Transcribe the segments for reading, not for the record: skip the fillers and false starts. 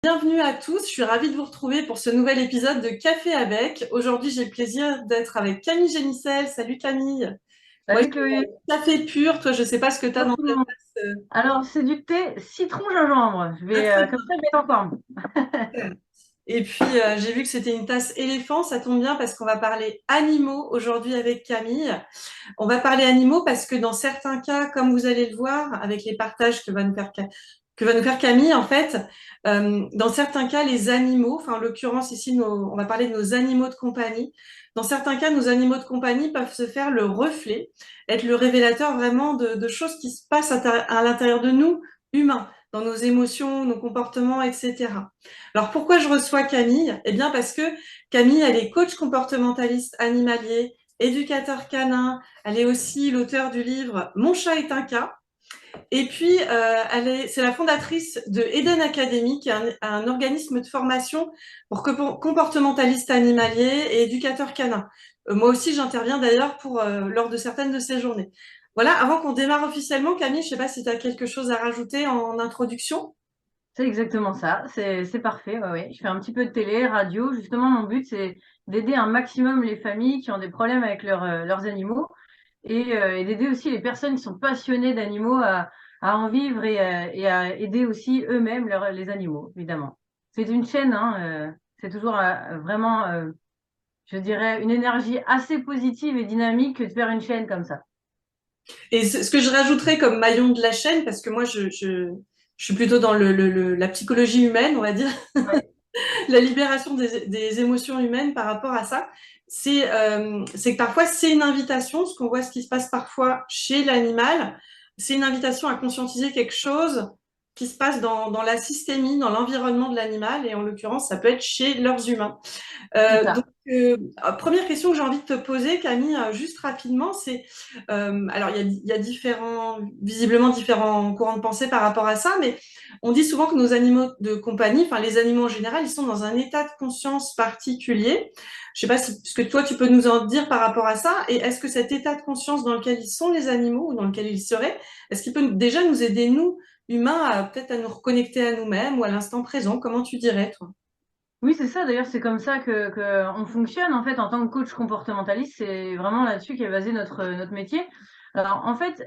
Bienvenue à tous, je suis ravie de vous retrouver pour ce nouvel épisode de Café avec. Aujourd'hui, j'ai le plaisir d'être avec Camille Génissel. Salut Camille. Moi, Salut j'ai Chloé. un café pur. Toi, je sais pas ce que tu as dans ta Bonjour. tasse. Alors, c'est du thé citron gingembre. Ah, très Comme ça, je vais être en forme. bien. Et puis, j'ai vu que c'était une tasse éléphant. Ça tombe bien parce qu'on va parler animaux aujourd'hui avec Camille. On va parler animaux parce que dans certains cas, comme vous allez le voir avec les partages que va nous faire Camille, en fait, dans certains cas, les animaux, enfin en l'occurrence ici, on va parler de nos animaux de compagnie. Dans certains cas, nos animaux de compagnie peuvent se faire le reflet, être le révélateur vraiment de choses qui se passent à l'intérieur de nous, humains, dans nos émotions, nos comportements, etc. Alors pourquoi je reçois Camille? Eh bien parce que Camille, elle est coach comportementaliste animalier, éducateur canin. Elle est aussi l'auteur du livre Mon chat est un cas. Et puis, c'est la fondatrice de Eden Academy, qui est un organisme de formation pour comportementalistes animaliers et éducateurs canins. Moi aussi, j'interviens d'ailleurs lors de certaines de ces journées. Voilà, avant qu'on démarre officiellement, Camille, je ne sais pas si tu as quelque chose à rajouter en introduction. C'est exactement ça. C'est parfait. Ouais, ouais. Je fais un petit peu de télé, radio. Justement, mon but, c'est d'aider un maximum les familles qui ont des problèmes avec leurs animaux et d'aider aussi les personnes qui sont passionnées d'animaux à en vivre et à aider aussi eux-mêmes les animaux, évidemment. C'est une chaîne, hein, c'est toujours vraiment, je dirais, une énergie assez positive et dynamique que de faire une chaîne comme ça. Et ce que je rajouterais comme maillon de la chaîne, parce que moi, je suis plutôt dans la psychologie humaine, on va dire, Ouais, la libération des émotions humaines par rapport à ça, c'est que parfois c'est une invitation, ce qu'on voit, ce qui se passe parfois chez l'animal, c'est une invitation à conscientiser quelque chose qui se passe dans la systémie, dans l'environnement de l'animal, et en l'occurrence, ça peut être chez leurs humains. c'est Donc, ça. première question que j'ai envie de te poser, Camille, juste rapidement, c'est, alors il y a visiblement différents courants de pensée par rapport à ça, mais on dit souvent que nos animaux de compagnie, enfin les animaux en général, ils sont dans un état de conscience particulier. Je sais pas ce que toi tu peux nous en dire par rapport à ça, et est-ce que cet état de conscience dans lequel ils sont les animaux ou dans lequel ils seraient, est-ce qu'il peut déjà nous aider nous humains à peut-être à nous reconnecter à nous-mêmes ou à l'instant présent? Comment tu dirais, toi? Oui, c'est ça. D'ailleurs, c'est comme ça que on fonctionne en fait en tant que coach comportementaliste. C'est vraiment là-dessus qu'est basé notre métier. Alors, en fait,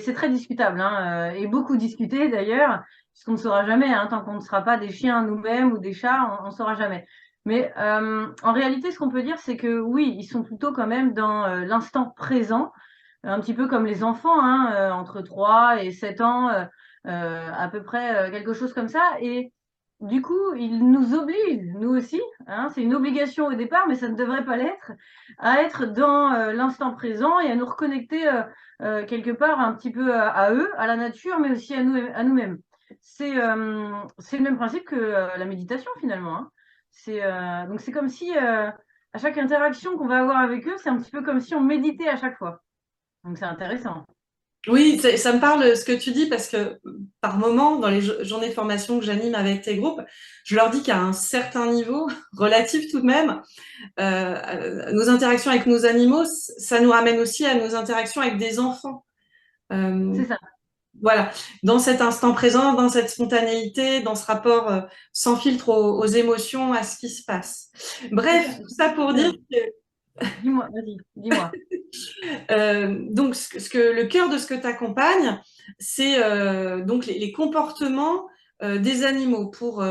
c'est très discutable hein, et beaucoup discuté d'ailleurs, puisqu'on ne saura jamais hein, tant qu'on ne sera pas des chiens nous-mêmes ou des chats, on ne saura jamais. Mais en réalité, ce qu'on peut dire, c'est que oui, ils sont plutôt quand même dans l'instant présent, un petit peu comme les enfants, hein, entre 3 et 7 ans, à peu près quelque chose comme ça. Et du coup, il nous oblige, nous aussi, hein, c'est une obligation au départ, mais ça ne devrait pas l'être, à être dans l'instant présent et à nous reconnecter quelque part un petit peu à eux, à la nature, mais aussi à nous-mêmes. C'est le même principe que la méditation finalement. Hein. Donc c'est comme si à chaque interaction qu'on va avoir avec eux, c'est un petit peu comme si on méditait à chaque fois. Donc c'est intéressant. Oui, ça me parle ce que tu dis parce que par moment, dans les journées de formation que j'anime avec tes groupes, je leur dis qu'à un certain niveau, relatif tout de même, nos interactions avec nos animaux, ça nous ramène aussi à nos interactions avec des enfants. Euh, C'est ça. voilà, dans cet instant présent, dans cette spontanéité, dans ce rapport sans filtre aux émotions, à ce qui se passe. C'est Bref, ça. tout ça pour dire Dis-moi, vas-y, dis-moi. donc, le cœur de ce que tu accompagnes, c'est donc les comportements des animaux pour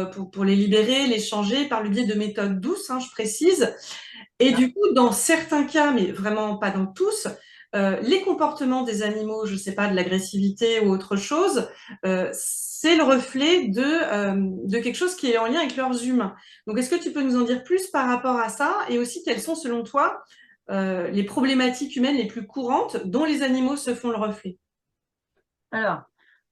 les libérer, les changer par le biais de méthodes douces, hein, je précise. C'est Et ça. du coup, dans certains cas, mais vraiment pas dans tous, les comportements des animaux, je sais pas, de l'agressivité ou autre chose, c'est le reflet de quelque chose qui est en lien avec leurs humains. Donc, est-ce que tu peux nous en dire plus par rapport à ça et aussi quelles sont, selon toi, les problématiques humaines les plus courantes dont les animaux se font le reflet? Alors,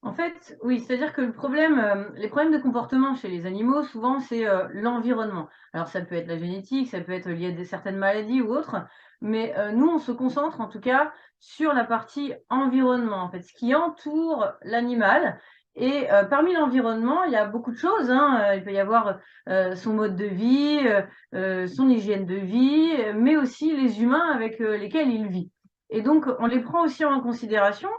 en fait, oui, c'est-à-dire que les problèmes de comportement chez les animaux, souvent, c'est l'environnement. Alors, ça peut être la génétique, ça peut être lié à certaines maladies ou autres, mais nous, on se concentre en tout cas sur la partie environnement, en fait, ce qui entoure l'animal. Et parmi l'environnement, il y a beaucoup de choses. Hein. Il peut y avoir son mode de vie, son hygiène de vie, mais aussi les humains avec lesquels il vit. Et donc, on les prend aussi en considération.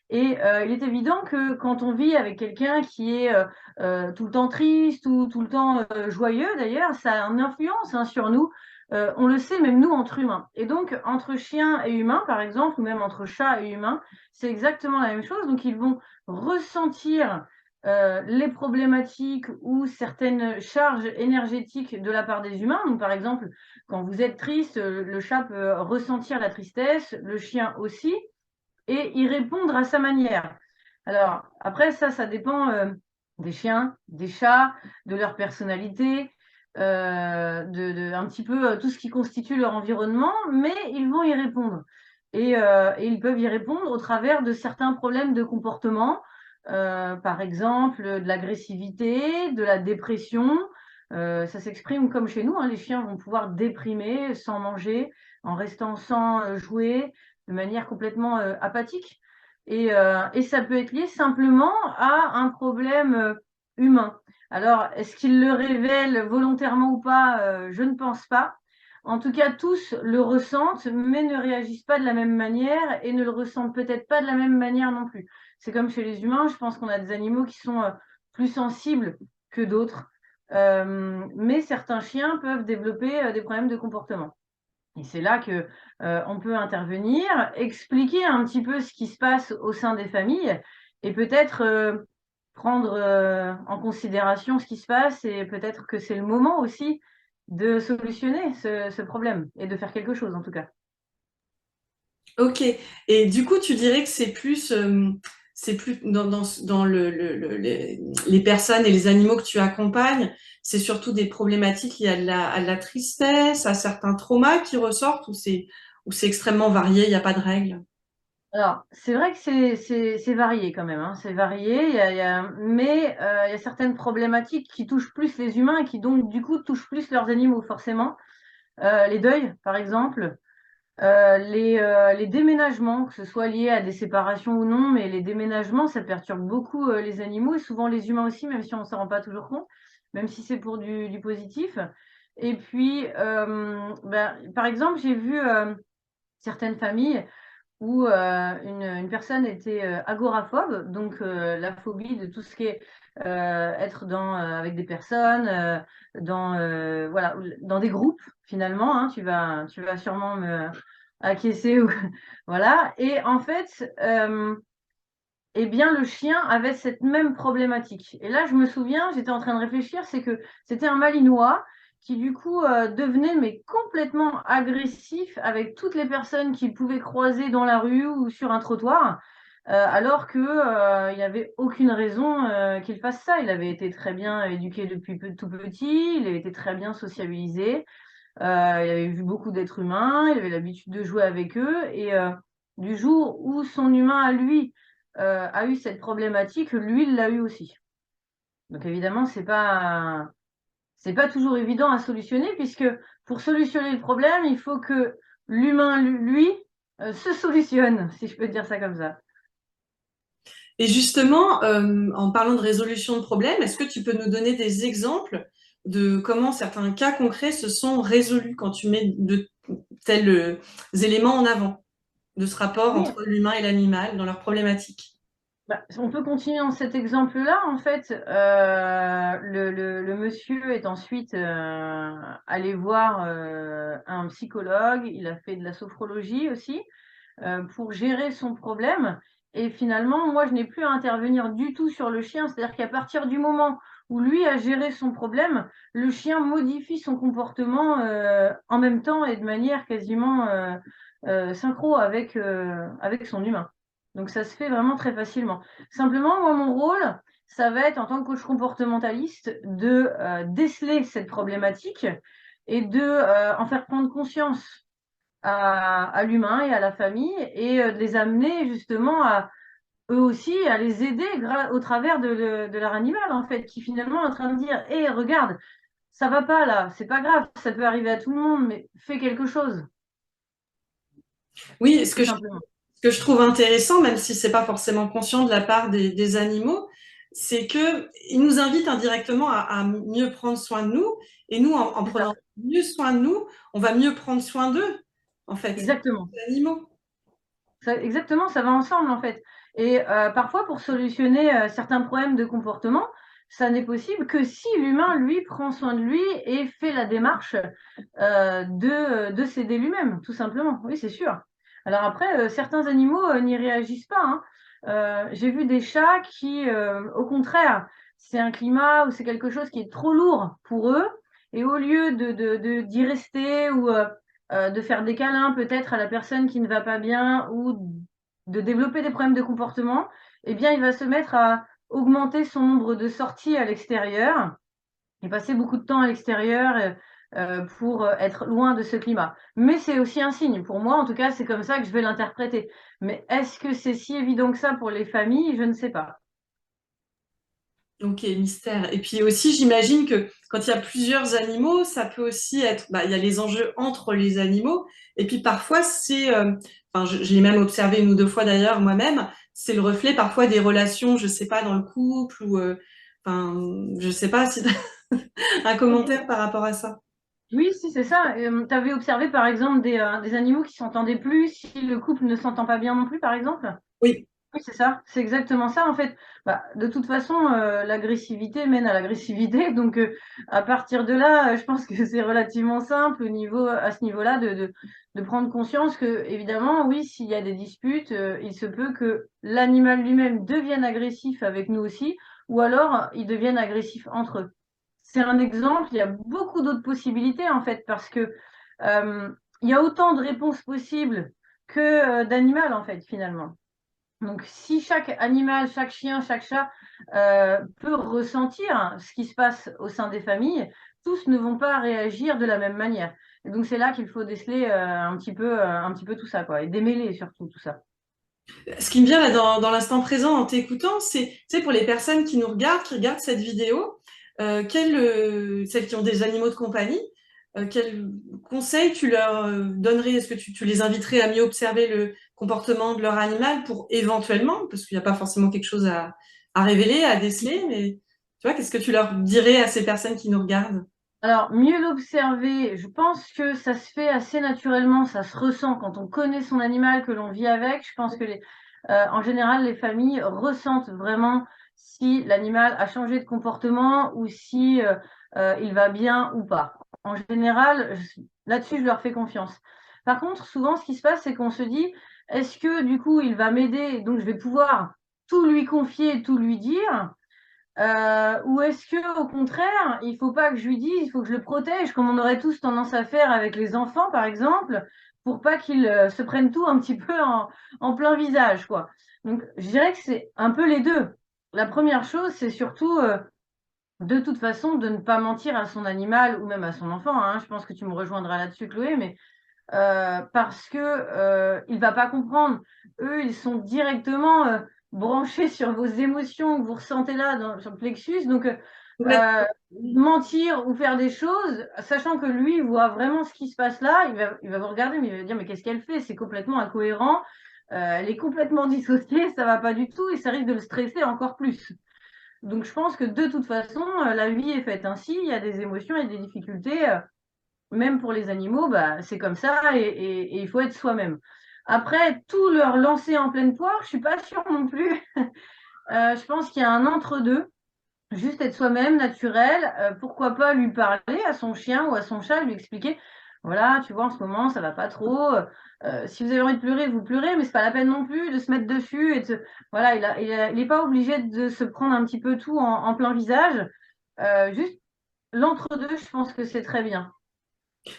Et il est évident que quand on vit avec quelqu'un qui est tout le temps triste ou tout le temps joyeux, d'ailleurs, ça a une influence hein, sur nous. On le sait, même nous, entre humains. Et donc, entre chiens et humains, par exemple, ou même entre chats et humains, c'est exactement la même chose. Donc, ils vont ressentir les problématiques ou certaines charges énergétiques de la part des humains. Donc, par exemple, quand vous êtes triste, le chat peut ressentir la tristesse, le chien aussi et y répondre à sa manière. Alors, après, ça dépend des chiens, des chats, de leur personnalité, un petit peu tout ce qui constitue leur environnement, mais ils vont y répondre. Et ils peuvent y répondre au travers de certains problèmes de comportement, par exemple de l'agressivité, de la dépression. Ça s'exprime comme chez nous, hein, les chiens vont pouvoir déprimer sans manger, en restant sans jouer, de manière complètement apathique. Et ça peut être lié simplement à un problème humain. Alors, est-ce qu'ils le révèlent volontairement ou pas? Je ne pense pas. En tout cas, tous le ressentent, mais ne réagissent pas de la même manière et ne le ressentent peut-être pas de la même manière non plus. C'est comme chez les humains, je pense qu'on a des animaux qui sont plus sensibles que d'autres. Mais certains chiens peuvent développer des problèmes de comportement. Et c'est là que on peut intervenir, expliquer un petit peu ce qui se passe au sein des familles et peut-être prendre en considération ce qui se passe et peut-être que c'est le moment aussi de solutionner ce problème et de faire quelque chose en tout cas. Ok. Et du coup, tu dirais que c'est plus dans les personnes et les animaux que tu accompagnes, c'est surtout des problématiques liées à de la tristesse, à certains traumas qui ressortent, ou c'est extrêmement varié, il n'y a pas de règle. Alors, c'est vrai que c'est varié quand même, hein, c'est varié, mais il y a certaines problématiques qui touchent plus les humains et qui donc du coup touchent plus leurs animaux forcément. Les deuils, par exemple, les déménagements, que ce soit lié à des séparations ou non, mais les déménagements, ça perturbe beaucoup les animaux et souvent les humains aussi, même si on ne s'en rend pas toujours compte, même si c'est pour du positif. Et puis, par exemple, j'ai vu certaines familles où une personne était agoraphobe, donc la phobie de tout ce qui est être avec des personnes, voilà, dans des groupes finalement. Hein, tu vas sûrement me acquiescer ou voilà. Et en fait, eh bien, le chien avait cette même problématique. Et là, je me souviens, j'étais en train de réfléchir, c'est que c'était un Malinois qui, du coup, devenait mais complètement agressif avec toutes les personnes qu'il pouvait croiser dans la rue ou sur un trottoir, alors que, il n'y avait aucune raison qu'il fasse ça. Il avait été très bien éduqué depuis tout petit, il avait été très bien sociabilisé, il avait vu beaucoup d'êtres humains, il avait l'habitude de jouer avec eux, et du jour où son humain à lui a eu cette problématique, lui, il l'a eu aussi. Donc évidemment, c'est pas toujours évident à solutionner, puisque pour solutionner le problème, il faut que l'humain, lui, se solutionne, si je peux dire ça comme ça. Et justement, en parlant de résolution de problèmes, est-ce que tu peux nous donner des exemples de comment certains cas concrets se sont résolus quand tu mets de tels éléments en avant, de ce rapport Oui, entre l'humain et l'animal dans leurs problématiques? bah, on peut continuer dans cet exemple-là. En fait, le monsieur est ensuite allé voir un psychologue. Il a fait de la sophrologie aussi pour gérer son problème. Et finalement, moi, je n'ai plus à intervenir du tout sur le chien. C'est-à-dire qu'à partir du moment où lui a géré son problème, le chien modifie son comportement en même temps et de manière quasiment synchro avec son humain. Donc ça se fait vraiment très facilement. Simplement, moi, mon rôle, ça va être en tant que coach comportementaliste de déceler cette problématique et de en faire prendre conscience à l'humain et à la famille et de les amener justement à eux aussi à les aider au travers de leur animal en fait, qui finalement est en train de dire, hé, regarde, ça va pas là, c'est pas grave, ça peut arriver à tout le monde, mais fais quelque chose, Oui, tout simplement. ce que je trouve intéressant, même si c'est pas forcément conscient de la part des animaux, c'est que ils nous invitent indirectement à mieux prendre soin de nous, et nous, en C'est ça, prenant mieux soin de nous, on va mieux prendre soin d'eux, en fait, exactement. les animaux. Exactement, ça va ensemble en fait. Et parfois, pour solutionner certains problèmes de comportement, ça n'est possible que si l'humain, lui, prend soin de lui et fait la démarche de s'aider lui-même, tout simplement. Oui, c'est sûr. Alors après, certains animaux n'y réagissent pas, hein. J'ai vu des chats qui, au contraire, c'est un climat ou c'est quelque chose qui est trop lourd pour eux, et au lieu d'y rester ou de faire des câlins peut-être à la personne qui ne va pas bien ou de développer des problèmes de comportement, eh bien, il va se mettre à augmenter son nombre de sorties à l'extérieur et passer beaucoup de temps à l'extérieur pour être loin de ce climat. Mais c'est aussi un signe. Pour moi, en tout cas, c'est comme ça que je vais l'interpréter. Mais est-ce que c'est si évident que ça pour les familles? Je ne sais pas. Ok, mystère. Et puis aussi, j'imagine que quand il y a plusieurs animaux, ça peut aussi être, bah, il y a les enjeux entre les animaux. Et puis parfois, enfin, je l'ai même observé une ou deux fois d'ailleurs moi-même, c'est le reflet parfois des relations, je sais pas, dans le couple ou, enfin, je sais pas si t'as un commentaire par rapport à ça. Oui, si, c'est ça. Tu avais observé, par exemple, des animaux qui s'entendaient plus si le couple ne s'entend pas bien non plus, par exemple? Oui. Oui, c'est ça, c'est exactement ça en fait. Bah, de toute façon, l'agressivité mène à l'agressivité, donc à partir de là, je pense que c'est relativement simple à ce niveau-là de prendre conscience que, évidemment, oui, s'il y a des disputes, il se peut que l'animal lui-même devienne agressif avec nous aussi, ou alors ils deviennent agressifs entre eux. C'est un exemple, il y a beaucoup d'autres possibilités en fait, parce que euh, il y a autant de réponses possibles que d'animal en fait, finalement. Donc, si chaque animal, chaque chien, chaque chat peut ressentir ce qui se passe au sein des familles, tous ne vont pas réagir de la même manière. Et donc, c'est là qu'il faut déceler un petit peu tout ça, quoi, et démêler surtout tout ça. Ce qui me vient là dans l'instant présent en t'écoutant, c'est, tu sais, pour les personnes qui nous regardent, qui regardent cette vidéo, celles qui ont des animaux de compagnie, quels conseils tu leur donnerais? Est-ce que tu les inviterais à mieux observer le comportement de leur animal pour éventuellement, parce qu'il n'y a pas forcément quelque chose à révéler, à déceler, mais tu vois, qu'est-ce que tu leur dirais à ces personnes qui nous regardent? Alors, mieux l'observer, je pense que ça se fait assez naturellement, ça se ressent quand on connaît son animal, que l'on vit avec. Je pense que en général, les familles ressentent vraiment si l'animal a changé de comportement ou si il va bien ou pas. En général, là-dessus, je leur fais confiance. Par contre, souvent, ce qui se passe, c'est qu'on se dit, est-ce que du coup, il va m'aider, donc je vais pouvoir tout lui confier, tout lui dire, ou est-ce que au contraire, il faut pas que je lui dise, il faut que je le protège, comme on aurait tous tendance à faire avec les enfants, par exemple, pour pas qu'ils se prennent tout un petit peu en plein visage, quoi. Donc, je dirais que c'est un peu les deux. La première chose, c'est surtout, de toute façon, de ne pas mentir à son animal ou même à son enfant, hein. Je pense que tu me rejoindras là-dessus, Chloé, mais parce que il va pas comprendre. Eux, ils sont directement branchés sur vos émotions que vous ressentez là sur le plexus. Donc, euh, mentir ou faire des choses, sachant que lui voit vraiment ce qui se passe là, il va vous regarder, mais il va dire, mais qu'est-ce qu'elle fait? C'est complètement incohérent. Elle est complètement dissociée, ça va pas du tout et ça risque de le stresser encore plus. Donc, je pense que de toute façon, la vie est faite ainsi. Il y a des émotions et des difficultés. Même pour les animaux, bah, c'est comme ça et il faut être soi-même. Après, tout leur lancer en pleine poire, je suis pas sûre non plus. Je pense qu'il y a un entre-deux. Juste être soi-même, naturel. Pourquoi pas lui parler à son chien ou à son chat, lui expliquer, voilà, tu vois, en ce moment, ça va pas trop. Si vous avez envie de pleurer, vous pleurez, mais c'est pas la peine non plus de se mettre dessus et voilà, il est pas obligé de se prendre un petit peu tout en plein visage. Juste l'entre-deux, je pense que c'est très bien,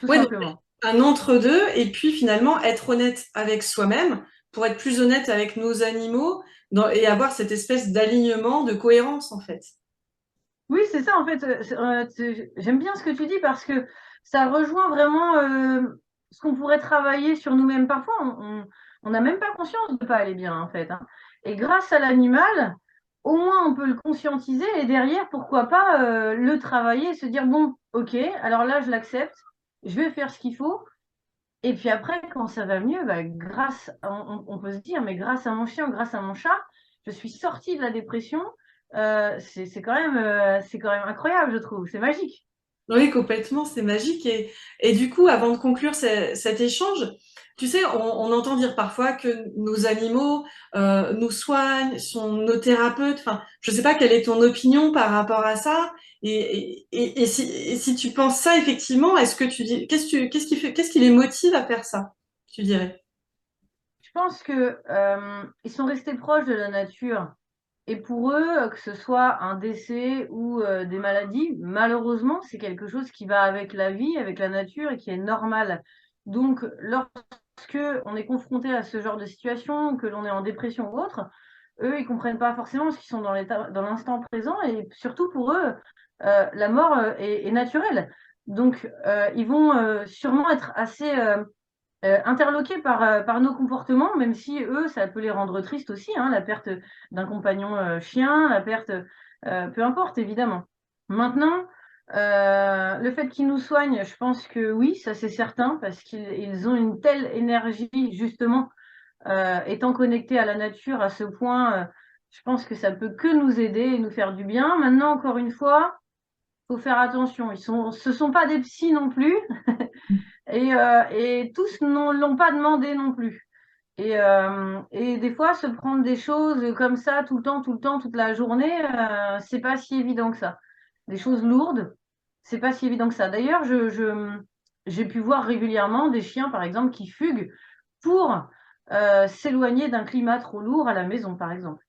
tout Ouais, donc simplement. un entre-deux, et puis finalement être honnête avec soi-même pour être plus honnête avec nos animaux et avoir cette espèce d'alignement, de cohérence en fait. Oui, c'est ça, en fait. J'aime bien ce que tu dis parce que ça rejoint vraiment ce qu'on pourrait travailler sur nous-mêmes. Parfois, on n'a même pas conscience de ne pas aller bien, en fait, hein. Et grâce à l'animal, au moins, on peut le conscientiser et derrière, pourquoi pas le travailler et se dire, bon, ok, alors là, je l'accepte, je vais faire ce qu'il faut. Et puis après, quand ça va mieux, bah, on peut se dire, mais grâce à mon chien, grâce à mon chat, je suis sortie de la dépression. C'est quand même incroyable, je trouve. C'est magique. Oui, complètement, c'est magique. Et du coup, avant de conclure cet échange, tu sais, on entend dire parfois que nos animaux nous soignent, sont nos thérapeutes. Enfin, je sais pas quelle est ton opinion par rapport à ça. Et si tu penses ça, effectivement, est-ce que tu dis, qu'est-ce qui les motive à faire ça, tu dirais? Je pense que ils sont restés proches de la nature. Et pour eux, que ce soit un décès ou des maladies, malheureusement, c'est quelque chose qui va avec la vie, avec la nature et qui est normal. Donc, lorsque on est confronté à ce genre de situation, que l'on est en dépression ou autre, eux, ils comprennent pas forcément parce qu'ils sont dans l'instant présent et surtout pour eux, la mort est naturelle. Donc, ils vont sûrement être assez interloqués par nos comportements, même si eux, ça peut les rendre tristes aussi, hein, la perte d'un compagnon chien, la perte, peu importe, évidemment. Maintenant, le fait qu'ils nous soignent, je pense que oui, ça c'est certain, parce qu'ils ont une telle énergie, justement, étant connectés à la nature à ce point, je pense que ça peut que nous aider et nous faire du bien. Maintenant, encore une fois, faut faire attention. Ce sont pas des psys non plus. Et tous ne l'ont pas demandé non plus. Et des fois, se prendre des choses comme ça tout le temps, toute la journée, c'est pas si évident que ça. Des choses lourdes, c'est pas si évident que ça. D'ailleurs, j'ai pu voir régulièrement des chiens, par exemple, qui fuguent pour s'éloigner d'un climat trop lourd à la maison, par exemple.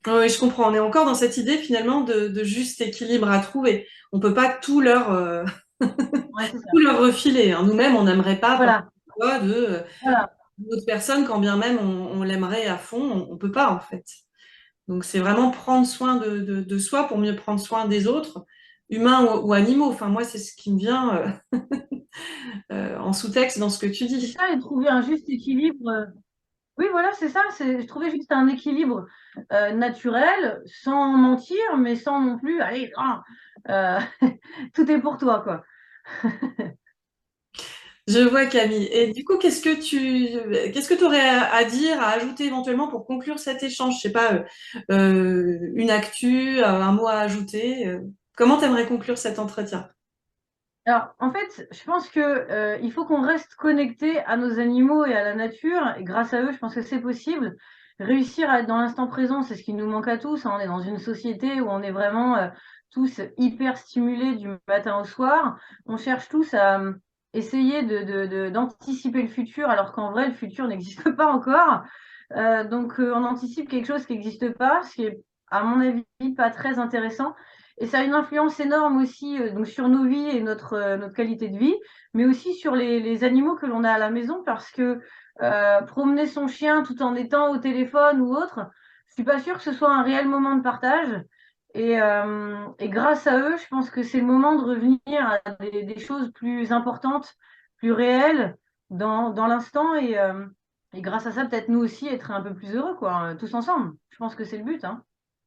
Oui, je comprends. On est encore dans cette idée finalement de juste équilibre à trouver. On peut pas Ouais, c'est ça. tout leur refiler, hein. Nous-mêmes, on n'aimerait pas penser Voilà, quoi de voilà. d'autres personnes, quand bien même on l'aimerait à fond, on peut pas en fait. Donc c'est vraiment prendre soin de soi pour mieux prendre soin des autres, humains ou animaux. Enfin moi, c'est ce qui me vient en sous-texte dans ce que tu C'est dis. ça, et trouver un juste équilibre. Oui, voilà, c'est ça. Je trouvais juste un équilibre naturel, sans mentir, mais sans non plus, allez, euh, tout est pour toi, quoi. Je vois Camille. Et du coup, qu'est-ce que tu aurais à dire, à ajouter éventuellement pour conclure cet échange? Je sais pas, une actu, un mot à ajouter. Comment tu aimerais conclure cet entretien? Alors, en fait, je pense que il faut qu'on reste connecté à nos animaux et à la nature. Et grâce à eux, je pense que c'est possible. Réussir à être dans l'instant présent, c'est ce qui nous manque à tous, hein. On est dans une société où on est vraiment tous hyper stimulés du matin au soir. On cherche tous à essayer d'anticiper le futur, alors qu'en vrai, le futur n'existe pas encore. Donc, on anticipe quelque chose qui n'existe pas, ce qui est, à mon avis, pas très intéressant. Et ça a une influence énorme aussi donc sur nos vies et notre qualité de vie, mais aussi sur les animaux que l'on a à la maison, parce que promener son chien tout en étant au téléphone ou autre, je suis pas sûre que ce soit un réel moment de partage. Et grâce à eux, je pense que c'est le moment de revenir à des choses plus importantes, plus réelles dans l'instant. Et grâce à ça, peut-être nous aussi être un peu plus heureux, quoi, tous ensemble. Je pense que c'est le but, hein.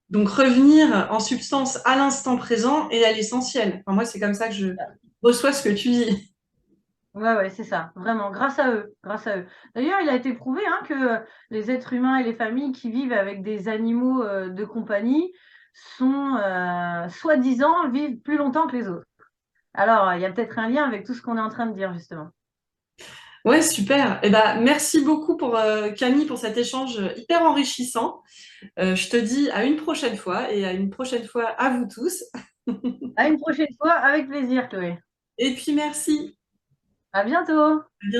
Donc revenir en substance à l'instant présent et à l'essentiel. Enfin, moi, c'est comme ça que je reçois ce que tu dis. Ouais, ouais, c'est ça, vraiment, grâce à eux, grâce à eux. D'ailleurs, il a été prouvé hein, que les êtres humains et les familles qui vivent avec des animaux de compagnie sont, soi-disant, vivent plus longtemps que les autres. Alors, il y a peut-être un lien avec tout ce qu'on est en train de dire, justement. Ouais, super. Eh ben, merci beaucoup pour Camille pour cet échange hyper enrichissant. Je te dis à une prochaine fois et à une prochaine fois à vous tous. À une prochaine fois, avec plaisir, Chloé. Et puis merci. À bientôt. À bientôt.